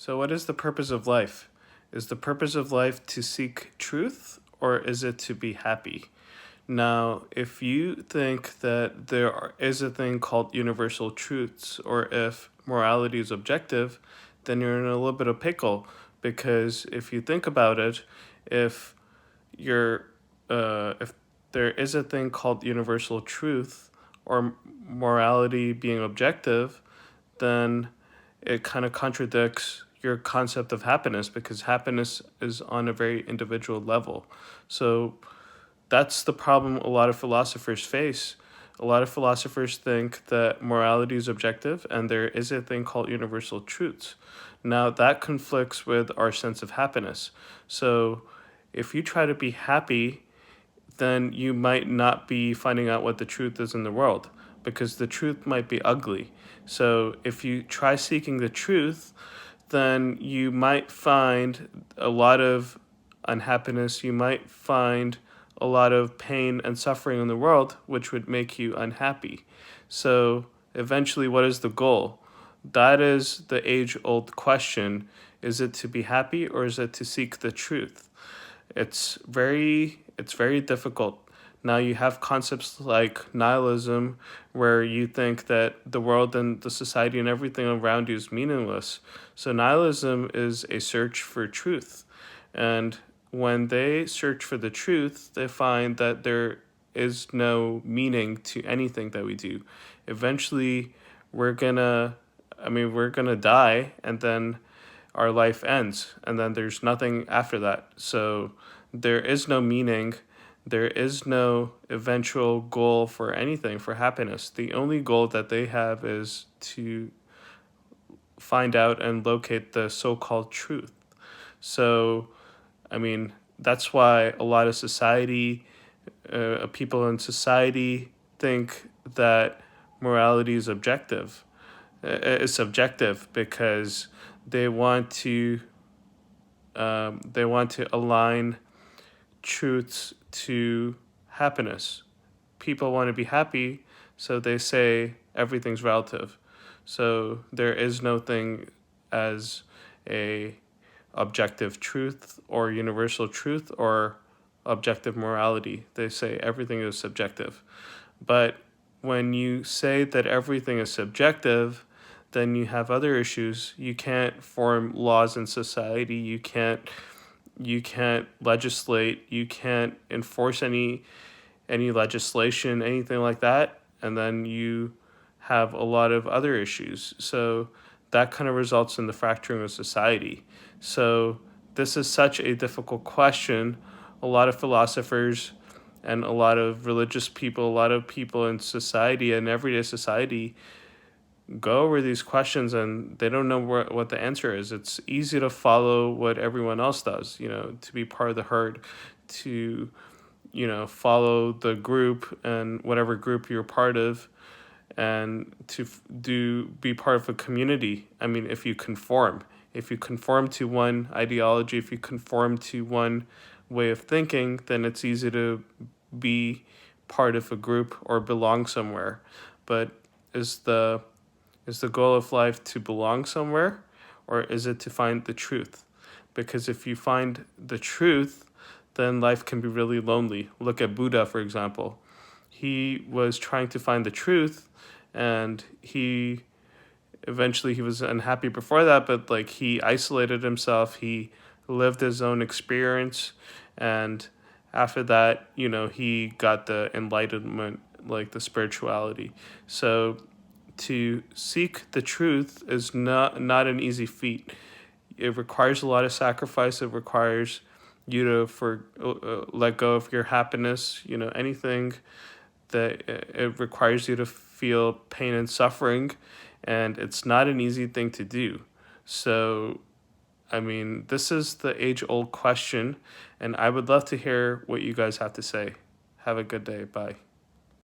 So, what is the purpose of life? Is the purpose of life to seek truth or is it to be happy? Now, if you think that is a thing called universal truths or if morality is objective, then you're in a little bit of pickle because if you think about it, if you're if there is a thing called universal truth or morality being objective, then it kind of contradicts your concept of happiness because happiness is on a very individual level. So that's the problem a lot of philosophers face. A lot of philosophers think that morality is objective and there is a thing called universal truths. Now, that conflicts with our sense of happiness. So, if you try to be happy, then you might not be finding out what the truth is in the world because the truth might be ugly. So, if you try seeking the truth, then you might find a lot of unhappiness. You might find a lot of pain and suffering in the world, which would make you unhappy. So, eventually, what is the goal? That is the age old question. Is it to be happy or is it to seek the truth? It's very difficult. Now you have concepts like nihilism where you think that the world and the society and everything around you is meaningless. So nihilism is a search for truth. And when they search for the truth, they find that there is no meaning to anything that we do. Eventually, we're gonna, we're gonna die and then our life ends and then there's nothing after that. So there is no meaning, there is no eventual goal for anything, for happiness. The only goal that they have is to find out and locate the so-called truth. So that's why a lot of people in society think that morality is objective, is subjective because they want to align truths to happiness. People want to be happy, so they say everything's relative. So there is no thing as a objective truth or universal truth or objective morality. They say everything is subjective. But when you say that everything is subjective, then you have other issues. You can't form laws in society. You can't legislate. You can't enforce any legislation, anything like that. And then you have a lot of other issues. So that kind of results in the fracturing of society. So this is such a difficult question. A lot of philosophers and a lot of religious people, a lot of people in society and everyday society go over these questions and they don't know what the answer is. It's easy to follow what everyone else does, to be part of the herd, to, follow the group and whatever group you're part of and to be part of a community. If you conform to one ideology, if you conform to one way of thinking, then it's easy to be part of a group or belong somewhere. But is the goal of life to belong somewhere or is it to find the truth? Because if you find the truth, then life can be really lonely. Look at Buddha, for example. He was trying to find the truth and he was unhappy before that, but like he isolated himself, he lived his own experience, and after that, he got the enlightenment, like the spirituality. So to seek the truth is not an easy feat. It requires a lot of sacrifice. It requires you to let go of your happiness. Anything that it requires you to feel pain and suffering, and it's not an easy thing to do. So, this is the age-old question, and I would love to hear what you guys have to say. Have a good day. Bye.